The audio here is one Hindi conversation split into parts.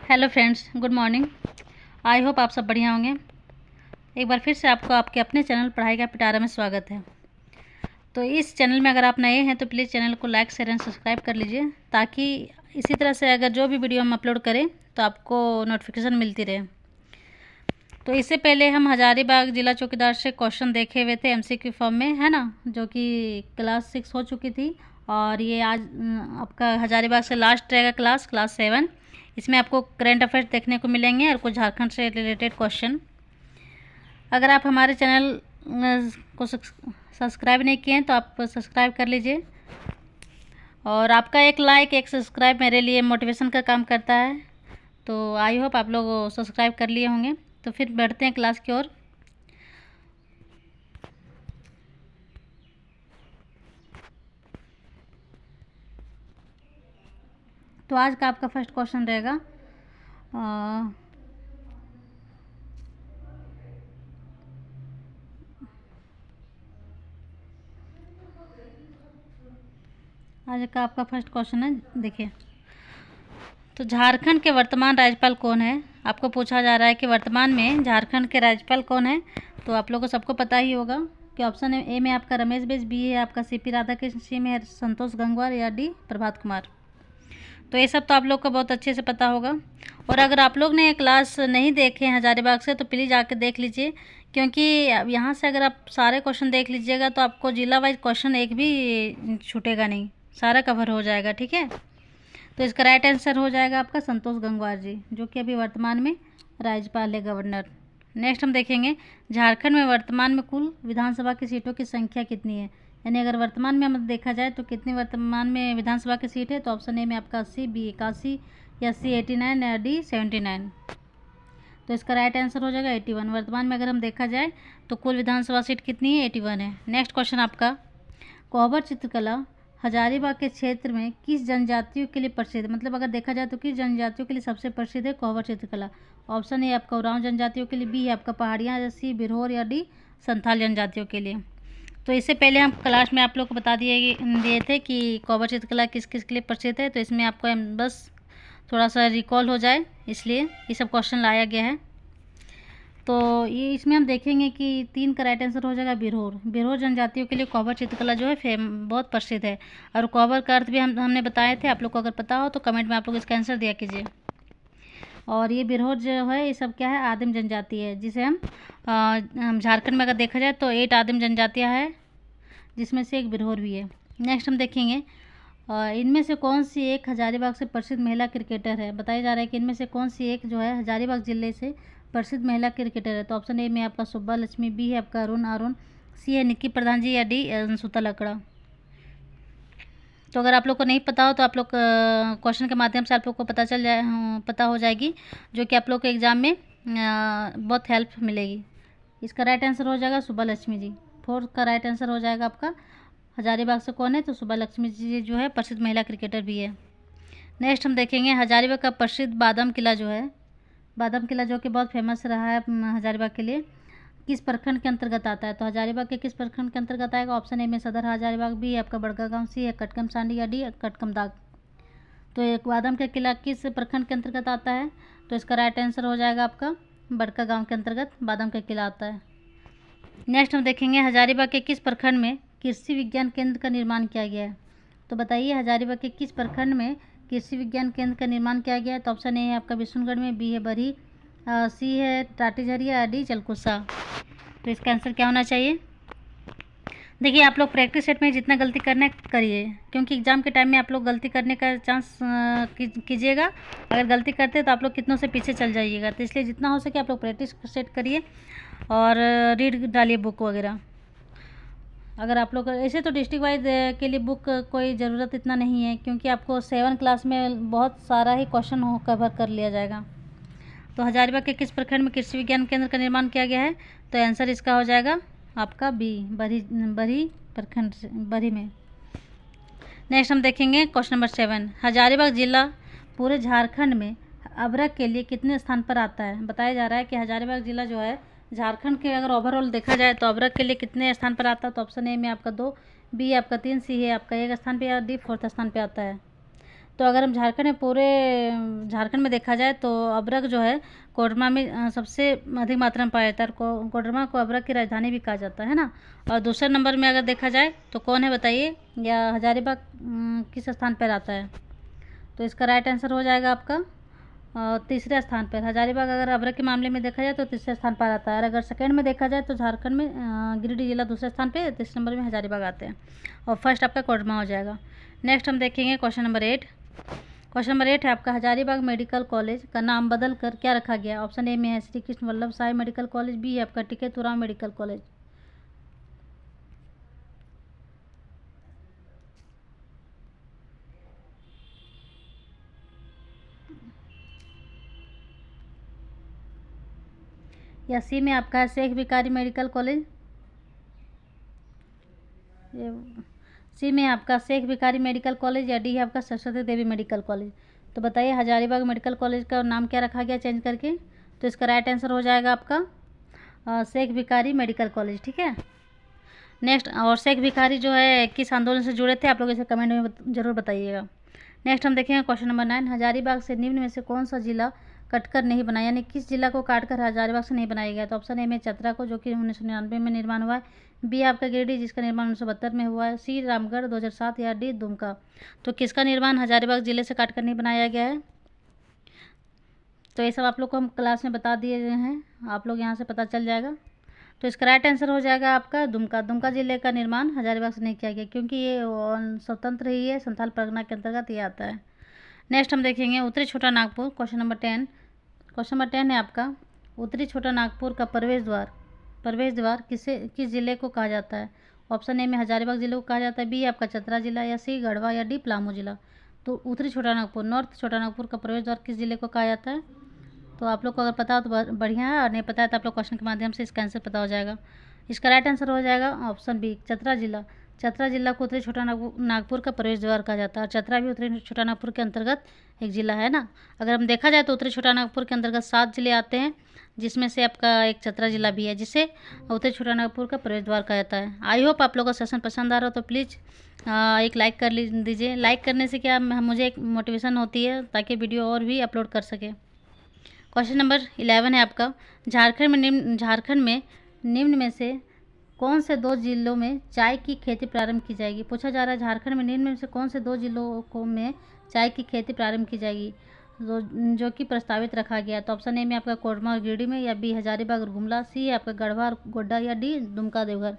Hello friends, good morning. I hope आप सब बढ़िया होंगे। एक बार फिर से आपको आपके अपने चैनल पढ़ाई का पिटारा में स्वागत है। तो इस चैनल में अगर आप नए हैं तो प्लीज़ चैनल को लाइक शेयर एंड सब्सक्राइब कर लीजिए, ताकि इसी तरह से अगर जो भी वीडियो हम अपलोड करें तो आपको नोटिफिकेशन मिलती रहे। तो इससे पहले हम हजारीबाग जिला चौकीदार से क्वेश्चन देखे हुए थे MCQ फॉर्म में, है ना, जो कि क्लास 6 हो चुकी थी। और ये आज आपका हजारीबाग से लास्ट रहेगा क्लास 7। इसमें आपको करंट अफेयर्स देखने को मिलेंगे और कुछ झारखंड से रिलेटेड क्वेश्चन। अगर आप हमारे चैनल को सब्सक्राइब नहीं किए हैं तो आप सब्सक्राइब कर लीजिए, और आपका एक लाइक एक सब्सक्राइब मेरे लिए मोटिवेशन का काम करता है। तो आई होप आप लोग सब्सक्राइब कर लिए होंगे। तो फिर बढ़ते हैं क्लास की ओर। तो आज का आपका फर्स्ट क्वेश्चन रहेगा आज का आपका फर्स्ट क्वेश्चन है, देखिए। तो झारखंड के वर्तमान राज्यपाल कौन है? आपको पूछा जा रहा है कि वर्तमान में झारखंड के राज्यपाल कौन है। तो आप लोगों को सबको पता ही होगा कि ऑप्शन ए में आपका रमेश बैस, बी है आपका CP राधाकृष्ण, सी में संतोष गंगवार, या डी प्रभात कुमार। तो ये सब तो आप लोग को बहुत अच्छे से पता होगा। और अगर आप लोग ने क्लास नहीं देखे हैं हजारीबाग से तो प्लीज़ आके देख लीजिए, क्योंकि यहाँ से अगर आप सारे क्वेश्चन देख लीजिएगा तो आपको जिला वाइज क्वेश्चन एक भी छूटेगा नहीं, सारा कवर हो जाएगा, ठीक है। तो इसका राइट आंसर हो जाएगा आपका संतोष गंगवार जी, जो कि अभी वर्तमान में राज्यपाल है, गवर्नर। नेक्स्ट हम देखेंगे झारखंड में वर्तमान में कुल विधानसभा की सीटों की संख्या कितनी है। यानी अगर वर्तमान में हम देखा जाए तो कितनी वर्तमान में विधानसभा की सीट है। तो ऑप्शन ए में आपका 80, बी 81, या सी 89, या डी 79। तो इसका राइट आंसर हो जाएगा 81। वर्तमान में अगर हम देखा जाए तो कुल विधानसभा सीट कितनी है? 81 है। नेक्स्ट क्वेश्चन आपका, कोहबर चित्रकला हजारीबाग के क्षेत्र में किस जनजातियों के लिए प्रसिद्ध है? मतलब अगर देखा जाए तो किस जनजातियों के लिए सबसे प्रसिद्ध है कोहबर चित्रकला? ऑप्शन ए आपका उरांव जनजातियों के लिए, बी है आपका पहाड़ियाँ, सी बिरहोर, या डी संथाल जनजातियों के लिए। तो इससे पहले हम क्लास में आप लोग को बता दिए थे कि कोहबर चित्रकला किस किस के लिए प्रसिद्ध है। तो इसमें आपको बस थोड़ा सा रिकॉल हो जाए, इसलिए ये सब क्वेश्चन लाया गया है। तो ये इसमें हम देखेंगे कि 3 का राइट आंसर हो जाएगा बिरहोर। बिरहोर जनजातियों के लिए कोहबर चित्रकला जो है बहुत प्रसिद्ध है। और कोहबर का अर्थ भी हमने बताए थे, आप लोग को अगर पता हो तो कमेंट में आप लोग इसका आंसर दिया कीजिए। और ये बिरहोर जो है ये सब क्या है? आदिम जनजाति है, जिसे हम झारखंड में अगर देखा जाए तो 8 आदिम जनजातियाँ हैं, जिसमें से एक बिरहोर भी है। नेक्स्ट हम देखेंगे इनमें से कौन सी एक हजारीबाग से प्रसिद्ध महिला क्रिकेटर है। बताया जा रहा है कि इनमें से कौन सी एक जो है हजारीबाग जिले से प्रसिद्ध महिला क्रिकेटर है। तो ऑप्शन ए में आपका सुब्बा लक्ष्मी, बी है आपका अरुण, सी है निक्की प्रधान जी, या डी अंशुता लकड़ा। तो अगर आप लोग को नहीं पता हो तो आप लोग क्वेश्चन के माध्यम से आप लोग को पता हो जाएगी, जो कि आप लोग के एग्ज़ाम में बहुत हेल्प मिलेगी। इसका राइट आंसर हो जाएगा सुब्बा लक्ष्मी जी। 4 का राइट आंसर हो जाएगा आपका हजारीबाग से कौन है? तो सुब्बा लक्ष्मी जी जो है प्रसिद्ध महिला क्रिकेटर भी है। नेक्स्ट हम देखेंगे हजारीबाग का प्रसिद्ध बादाम किला जो है, बादाम किला जो कि बहुत फेमस रहा है हजारीबाग के लिए, किस प्रखंड के अंतर्गत आता है? तो हजारीबाग के किस प्रखंड के अंतर्गत आएगा? ऑप्शन ए में सदर हजारीबाग, बी है आपका बड़का गांव, सी है कटकम सांडी, या डी कटकम दाग। तो एक बादाम का किला किस प्रखंड के अंतर्गत आता है? तो इसका राइट आंसर हो जाएगा आपका बड़का गांव के अंतर्गत बादाम का किला आता है। नेक्स्ट हम देखेंगे हजारीबाग के किस प्रखंड में कृषि विज्ञान केंद्र का निर्माण किया गया है। तो बताइए हजारीबाग के किस प्रखंड में कृषि विज्ञान केंद्र का निर्माण किया गया है? तो ऑप्शन ए है आपका विष्णुगढ़ में, बी है बरही, सी है टाटीझरिया, या डी जलकुसा। तो इसका आंसर क्या होना चाहिए? देखिए आप लोग प्रैक्टिस सेट में जितना गलती करना है करिए, क्योंकि एग्ज़ाम के टाइम में आप लोग गलती करने का चांस कीजिएगा। अगर गलती करते तो आप लोग कितनों से पीछे चल जाइएगा। तो इसलिए जितना हो सके आप लोग प्रैक्टिस सेट करिए और रीड डालिए बुक वगैरह। अगर आप लोग ऐसे तो डिस्ट्रिक्ट वाइज के लिए बुक कोई ज़रूरत इतना नहीं है, क्योंकि आपको 7 क्लास में बहुत सारा ही क्वेश्चन कवर कर लिया जाएगा। तो हजारीबाग के किस प्रखंड में कृषि विज्ञान केंद्र का निर्माण किया गया है? तो आंसर इसका हो जाएगा आपका बी, बरही प्रखंड बरही में। नेक्स्ट हम देखेंगे क्वेश्चन नंबर 7, हजारीबाग जिला पूरे झारखंड में अभ्रक के लिए कितने स्थान पर आता है? बताया जा रहा है कि हजारीबाग जिला जो है झारखंड के अगर ओवरऑल देखा जाए तो अभ्रक के लिए कितने स्थान पर आता है? तो ऑप्शन ए में आपका 2, बी आपका 3, सी है आपका 1 स्थान पे, या डी 4th स्थान पे आता है। तो अगर हम झारखंड में देखा जाए तो अभ्रक जो है कोडरमा में सबसे अधिक मात्रा में पाया जाता है। कोडरमा को अभ्रक की राजधानी भी कहा जाता है ना। और दूसरे नंबर में अगर देखा जाए तो कौन है बताइए, या हजारीबाग किस स्थान पर आता है? तो इसका राइट आंसर हो जाएगा आपका तीसरे स्थान पर। हजारीबाग अगर अभ्रक के मामले में देखा जाए तो तीसरे स्थान पर आता है। और अगर सेकंड में देखा जाए तो झारखंड में गिरिडीह जिला दूसरे स्थान पे, तीसरे नंबर में हजारीबाग आते हैं और फर्स्ट आपका कोडरमा हो जाएगा। नेक्स्ट हम देखेंगे क्वेश्चन नंबर 8। क्वेश्चन नंबर 8 है आपका, हजारीबाग मेडिकल कॉलेज का नाम बदल कर क्या रखा गया? ऑप्शन ए में है Shri Krishna Vallabh Sai medical college, B है आपका टीके तुराम मेडिकल कॉलेज। या सी में आपका है शेख भिखारी मेडिकल कॉलेज, सी में आपका शेख भिखारी मेडिकल कॉलेज, या डी है आपका सरस्वती देवी मेडिकल कॉलेज। तो बताइए हजारीबाग मेडिकल कॉलेज का नाम क्या रखा गया चेंज करके? तो इसका राइट आंसर हो जाएगा आपका शेख भिखारी मेडिकल कॉलेज। ठीक है। नेक्स्ट, और शेख भिखारी जो है किस आंदोलन से जुड़े थे, आप लोग इसे कमेंट में जरूर बताइएगा। नेक्स्ट हम देखेंगे क्वेश्चन नंबर 9। हजारीबाग से निम्न में से कौन सा जिला कटकर नहीं बना, यानी किस जिला को काटकर हजारीबाग से नहीं बनाया गया? तो ऑप्शन ए में चतरा को, जो कि 1999 में निर्माण हुआ है, बी आपका गिरिडीह जिसका निर्माण 1972 में हुआ है, सी रामगढ़ 2007, या डी दुमका। तो किसका निर्माण हजारीबाग जिले से काटकर नहीं बनाया गया है? तो ये सब आप लोग को हम क्लास में बता दिए गए हैं, आप लोग यहाँ से पता चल जाएगा। तो इसका राइट आंसर हो जाएगा आपका दुमका। दुमका जिले का निर्माण हजारीबाग से नहीं किया गया क्योंकि ये स्वतंत्र ही है, संथाल परगना के अंतर्गत ये आता है। नेक्स्ट हम देखेंगे उत्तरी छोटा Nagpur, question number 10। Question number 10 है आपका, उत्तरी छोटा नागपुर का प्रवेश द्वार किस जिले को कहा जाता है? ऑप्शन ए में हजारीबाग जिले को कहा जाता है, बी आपका चतरा जिला, या सी गढ़वा, या डी पलामू जिला। तो उत्तरी छोटा नागपुर, नॉर्थ छोटा नागपुर का प्रवेश द्वार किस जिले को कहा जाता है? तो आप लोग को अगर पता हो तो बढ़िया है, और नहीं पता है तो आप लोग क्वेश्चन के माध्यम से इसका आंसर पता हो जाएगा। इसका राइट आंसर हो जाएगा ऑप्शन बी चतरा जिला। चतरा जिला को उत्तरी छोटा नागपुर का प्रवेश द्वार कहा जाता है। और चतरा भी उत्तरी छोटा नागपुर के अंतर्गत एक जिला है ना। अगर हम देखा जाए तो उत्तरी छोटा नागपुर के अंतर्गत 7 जिले आते हैं, जिसमें से आपका एक चतरा जिला भी है, जिसे उत्तरी छोटा नागपुर का प्रवेश द्वार कहा जाता है। आई होप आप लोगों को सेशन पसंद आ रहा हो तो प्लीज़ एक लाइक कर दीजिए। लाइक करने से क्या मुझे एक मोटिवेशन होती है ताकि वीडियो और भी अपलोड कर सके। क्वेश्चन नंबर 11 है आपका, झारखंड में निम्न में से कौन से 2 जिलों में चाय की खेती प्रारंभ की जाएगी? पूछा जा रहा है झारखंड में निम्न में से कौन से 2 जिलों में चाय की खेती प्रारंभ की जाएगी जो कि प्रस्तावित रखा गया। तो ऑप्शन ए में आपका कोडरमा और गिरिडीह में, या बी हजारीबाग और गुमला, सी है आपका गढ़वा और गोड्डा, या डी दुमका देवघर।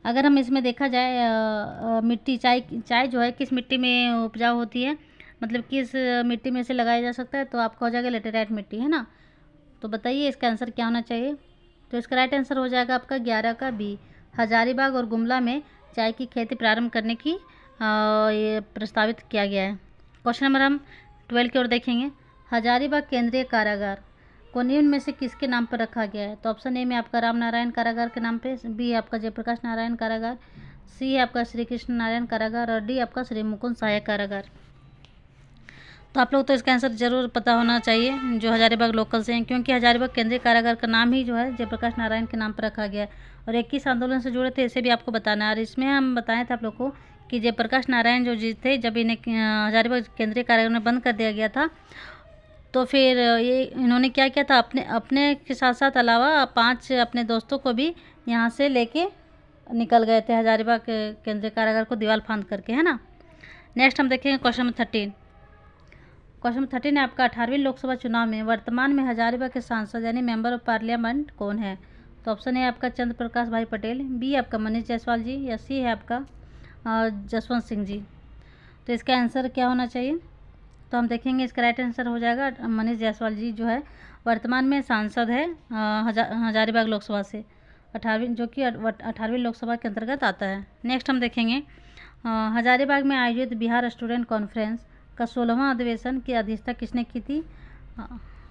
अगर हम इसमें देखा जाए मिट्टी चाय जो है किस मिट्टी में उपजाऊ होती है, मतलब किस मिट्टी में से लगाया जा सकता है, तो आपका हो जाएगा लेटेराइट मिट्टी, है ना। तो बताइए इसका आंसर क्या होना चाहिए? तो इसका राइट आंसर हो जाएगा आपका 11 का बी, हजारीबाग और गुमला में चाय की खेती प्रारंभ करने की ये प्रस्तावित किया गया है। क्वेश्चन नंबर हम 12 की ओर देखेंगे। हजारीबाग केंद्रीय कारागार को निम्न में से किसके नाम पर रखा गया है? तो ऑप्शन ए में आपका राम नारायण कारागार के नाम पे, बी आपका जयप्रकाश नारायण कारागार, सी है आपका श्री कृष्ण नारायण कारागार, और डी आपका श्री मुकुंद सहायक कारागार। तो आप लोग तो इसका आंसर जरूर पता होना चाहिए जो हजारीबाग लोकल से हैं, क्योंकि हजारीबाग केंद्रीय कारागार का नाम ही जो है जयप्रकाश नारायण के नाम पर रखा गया है। और 21 आंदोलन से जुड़े थे, इसे भी आपको बताना है। और इसमें हम बताए थे आप लोग को कि जयप्रकाश नारायण जो जी थे, जब इन्हें हजारीबाग केंद्रीय कारागार में बंद कर दिया गया था, तो फिर ये इन्होंने क्या किया था, अपने के साथ साथ अलावा 5 अपने दोस्तों को भी यहाँ से लेके निकल गए थे हजारीबाग केंद्रीय कारागार को दीवार फांद करके, है ना। नेक्स्ट हम देखेंगे क्वेश्चन नंबर 13। क्वेश्चन नंबर 13 है आपका, 18वीं लोकसभा चुनाव में वर्तमान में हजारीबाग के सांसद यानी मेंबर ऑफ पार्लियामेंट कौन है? तो ऑप्शन है आपका चंद्र प्रकाश भाई पटेल, बी आपका मनीष जायसवाल जी, या सी है आपका जसवंत सिंह जी। तो इसका आंसर क्या होना चाहिए? तो हम देखेंगे इसका राइट आंसर हो जाएगा मनीष जायसवाल जी जो है वर्तमान में सांसद है हजारीबाग लोकसभा से, 18वीं, जो कि 18वीं लोकसभा के अंतर्गत आता है। नेक्स्ट हम देखेंगे हजारीबाग में आयोजित बिहार स्टूडेंट कॉन्फ्रेंस का 16वां अधिवेशन की अध्यक्षता किसने की थी?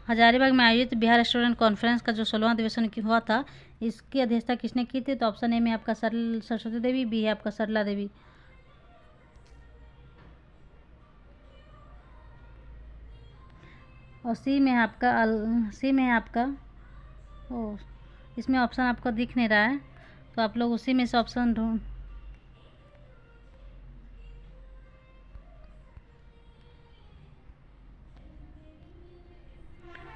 हजारीबाग में आयोजित बिहार स्टूडेंट कॉन्फ्रेंस का जो 16वां अधिवेशन हुआ था, इसकी अध्यक्षता किसने की थी? तो ऑप्शन ए में आपका सरस्वती देवी, बी है आपका सरला देवी। और सी में है आपका इसमें ऑप्शन आपको दिख नहीं रहा है, तो आप लोग उसी में से ऑप्शन ढूंढ।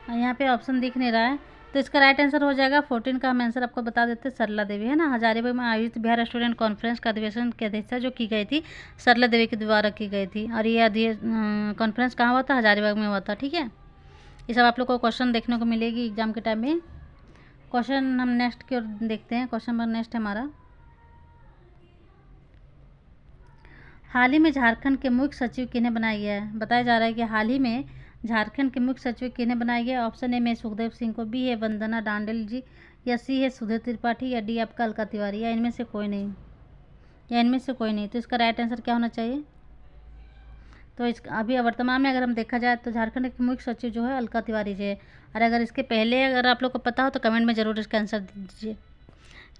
यहाँ पे ऑप्शन दिख नहीं रहा है, तो इसका राइट आंसर हो जाएगा 14 का हम आंसर आपको बता देते हैं, सरला देवी, है ना। हजारीबाग में आयोजित बिहार स्टूडेंट कॉन्फ्रेंस का अधिवेशन की अध्यक्षता जो की गई थी सरला देवी के द्वारा की गई थी, और ये कॉन्फ्रेंस कहाँ हुआ था, हजारीबाग में हुआ था, ठीक है। ये सब आप लोग को क्वेश्चन देखने को मिलेगी एग्जाम के टाइम में। क्वेश्चन हम नेक्स्ट की ओर देखते हैं। क्वेश्चन नंबर नेक्स्ट है हमारा, हाल ही में झारखंड के मुख्य सचिव किन्हें बनाया गया है। बताया जा रहा है कि हाल ही में झारखंड के मुख्य सचिव किन्हें बनाया गया। ऑप्शन ए में सुखदेव सिंह को, बी है वंदना डांडेल जी, या सी है सुधीर त्रिपाठी, या डी आपका अलका तिवारी, या इनमें से कोई नहीं, तो इसका राइट आंसर क्या होना चाहिए। तो इस अभी वर्तमान में अगर हम देखा जाए तो झारखंड के मुख्य सचिव जो है अलका तिवारी जी है, और अगर इसके पहले अगर आप लोग को पता हो तो कमेंट में ज़रूर इसका आंसर दीजिए।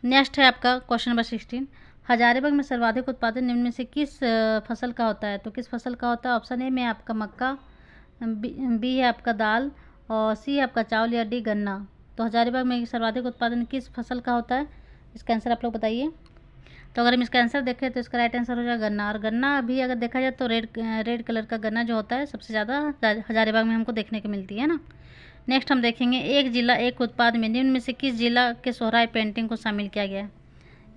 नेक्स्ट है आपका क्वेश्चन नंबर 16, हजारीबाग में सर्वाधिक उत्पादन निम्न में से किस फसल का होता है। तो किस फसल का होता है। ऑप्शन ए में आपका मक्का, बी है आपका दाल, और सी है आपका चावल, या डी गन्ना। तो हजारीबाग में सर्वाधिक उत्पादन किस फसल का होता है, इसका आंसर आप लोग बताइए। तो अगर हम इसका आंसर देखें तो इसका राइट आंसर हो जाएगा गन्ना, और गन्ना अभी अगर देखा जाए तो रेड कलर का गन्ना जो होता है सबसे ज़्यादा हजारीबाग में हमको देखने को मिलती है ना। नेक्स्ट हम देखेंगे, एक जिला एक उत्पाद में निम्न में से किस जिला के सोहराय पेंटिंग को शामिल किया गया है।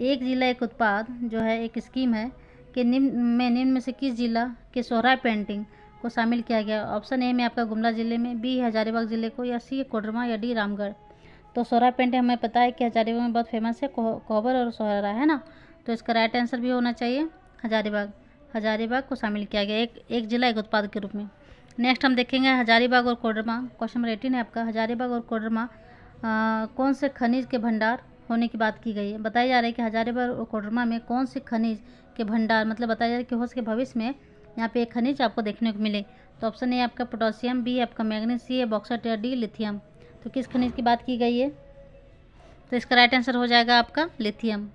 एक जिला एक उत्पाद जो है एक स्कीम है कि निम्न में से किस जिला के सोहराय पेंटिंग को शामिल किया गया। ऑप्शन ए में आपका गुमला जिले में, बी हजारीबाग जिले को, या सी कोडरमा, या डी रामगढ़। तो सोहराय पेंटिंग हमें पता है कि हजारीबाग में बहुत फेमस है, कोहबर और सोहरा, है ना। तो इसका राइट आंसर भी होना चाहिए हजारीबाग को शामिल किया गया एक जिला एक उत्पाद के रूप में। नेक्स्ट हम देखेंगे हजारीबाग और कोडरमा। क्वेश्चन नंबर 18 है आपका, हजारीबाग और कोडरमा कौन से खनिज के भंडार होने की बात की गई है। बताया जा रहा है कि हजारीबाग और कोडरमा में कौन से खनिज के भंडार, मतलब बताया जा रहा है कि हो सके भविष्य में यहाँ पे एक खनिज आपको देखने को मिले। तो ऑप्शन ए आपका पोटासियम, बी आपका मैग्नीज, सी है बॉक्साइट, या डी लिथियम। तो किस खनिज की बात की गई है। तो इसका राइट आंसर हो जाएगा आपका लिथियम,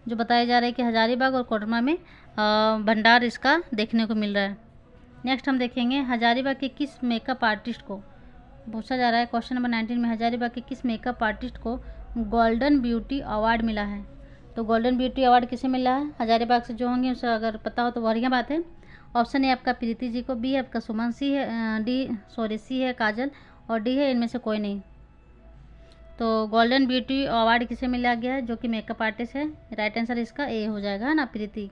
जो बताया जा रहा है कि हजारीबाग और कोडरमा में भंडार इसका देखने को मिल रहा है। नेक्स्ट हम देखेंगे, हजारीबाग के किस मेकअप आर्टिस्ट को पूछा जा रहा है। क्वेश्चन नंबर 19 में, हजारीबाग के किस मेकअप आर्टिस्ट को गोल्डन ब्यूटी अवार्ड मिला है। तो गोल्डन ब्यूटी अवार्ड किसे मिला है, हजारीबाग से जो होंगे उसे अगर पता हो तो बढ़िया बात है। ऑप्शन ए आपका प्रीति जी को, बी है आपका सुमन, सी है काजल, और डी है इनमें से कोई नहीं। तो गोल्डन ब्यूटी अवार्ड किसे मिला गया है, जो कि मेकअप आर्टिस्ट है। राइट आंसर इसका ए हो जाएगा, है ना, प्रीति,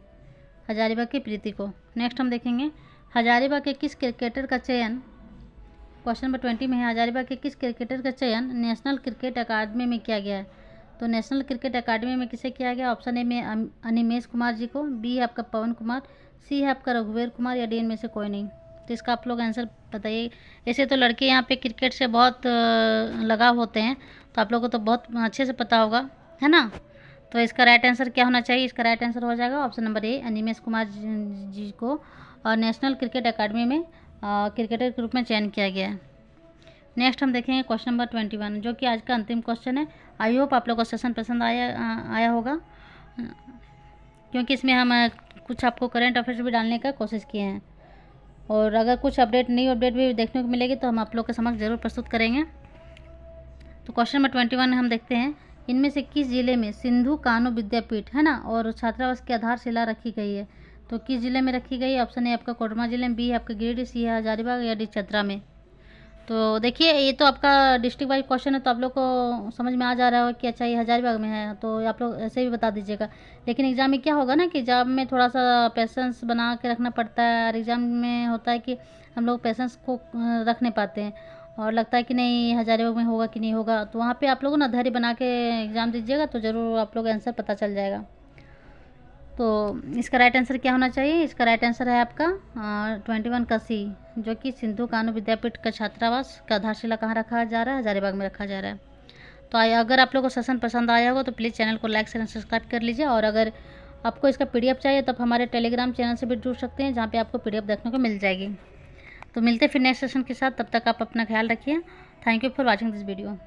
हजारीबाग की प्रीति को। नेक्स्ट हम देखेंगे, हजारीबाग के किस क्रिकेटर का चयन, क्वेश्चन नंबर 20 में है, हजारीबाग के किस क्रिकेटर का चयन नेशनल क्रिकेट अकादमी में किया गया है। तो नेशनल क्रिकेट अकादमी में किसे किया गया। ऑप्शन ए में अनिमेश कुमार जी को, बी है आपका पवन कुमार, सी है आपका रघुवीर कुमार, या डी इनमें से कोई नहीं। तो इसका आप लोग आंसर बताइए। ऐसे तो लड़के यहाँ पे क्रिकेट से बहुत लगाव होते हैं, तो आप लोगों को तो बहुत अच्छे से पता होगा, है ना। तो इसका राइट आंसर क्या होना चाहिए। इसका राइट आंसर हो जाएगा option number A, Animesh Kumar ji को और नेशनल क्रिकेट अकादमी में क्रिकेटर के रूप में चयन किया गया है। नेक्स्ट हम देखेंगे क्वेश्चन नंबर 21, जो कि आज का अंतिम क्वेश्चन है। आई होप आप लोगों को सेशन पसंद आया होगा, क्योंकि इसमें हम कुछ आपको करंट अफेयर्स भी डालने का कोशिश किए हैं, और अगर कुछ नई अपडेट भी देखने को मिलेगी तो हम आप लोग के समक्ष जरूर प्रस्तुत करेंगे। तो क्वेश्चन नंबर 21 हम देखते हैं, इनमें से किस जिले में सिंधु कानू विद्यापीठ, है ना, और छात्रावास की आधारशिला रखी गई है। तो किस जिले में रखी गई है। ऑप्शन ए आपका कोडरमा जिले में, बी है आपका गिरिडीह, सी है हजारीबाग, या डी चतरा में। तो देखिए, ये तो आपका डिस्ट्रिक्ट वाइज क्वेश्चन है, तो आप लोग को समझ में आ जा रहा है कि अच्छा ये हजारीबाग में है, तो आप लोग ऐसे भी बता दीजिएगा। लेकिन एग्ज़ाम में क्या होगा ना कि एग्ज़ाम में थोड़ा सा पेशेंस बना के रखना पड़ता है, और एग्ज़ाम में होता है कि हम लोग पेशेंस को रख नहीं पाते हैं, और लगता है कि नहीं हजारीबाग में होगा कि नहीं होगा। तो वहाँ पे आप लोग ना धैर्य बना के एग्ज़ाम दीजिएगा, तो ज़रूर आप लोग आंसर पता चल जाएगा। तो इसका राइट आंसर क्या होना चाहिए। इसका राइट आंसर है आपका 21 का सी, जो कि सिंधु कानू विद्यापीठ का छात्रावास का आधारशिला कहाँ रखा जा रहा है, हजारीबाग में रखा जा रहा है। तो अगर आप लोगों को सेशन पसंद आया होगा तो प्लीज़ चैनल को लाइक शेयर सब्सक्राइब कर लीजिए, और अगर आपको इसका PDF चाहिए तो आप हमारे टेलीग्राम चैनल से भी जुड़ सकते हैं, जहाँ पे आपको PDF देखने को मिल जाएगी। तो मिलते हैं फिर नेक्स्ट सेशन के साथ, तब तक आप अपना ख्याल रखिए। Thank you for watching this video.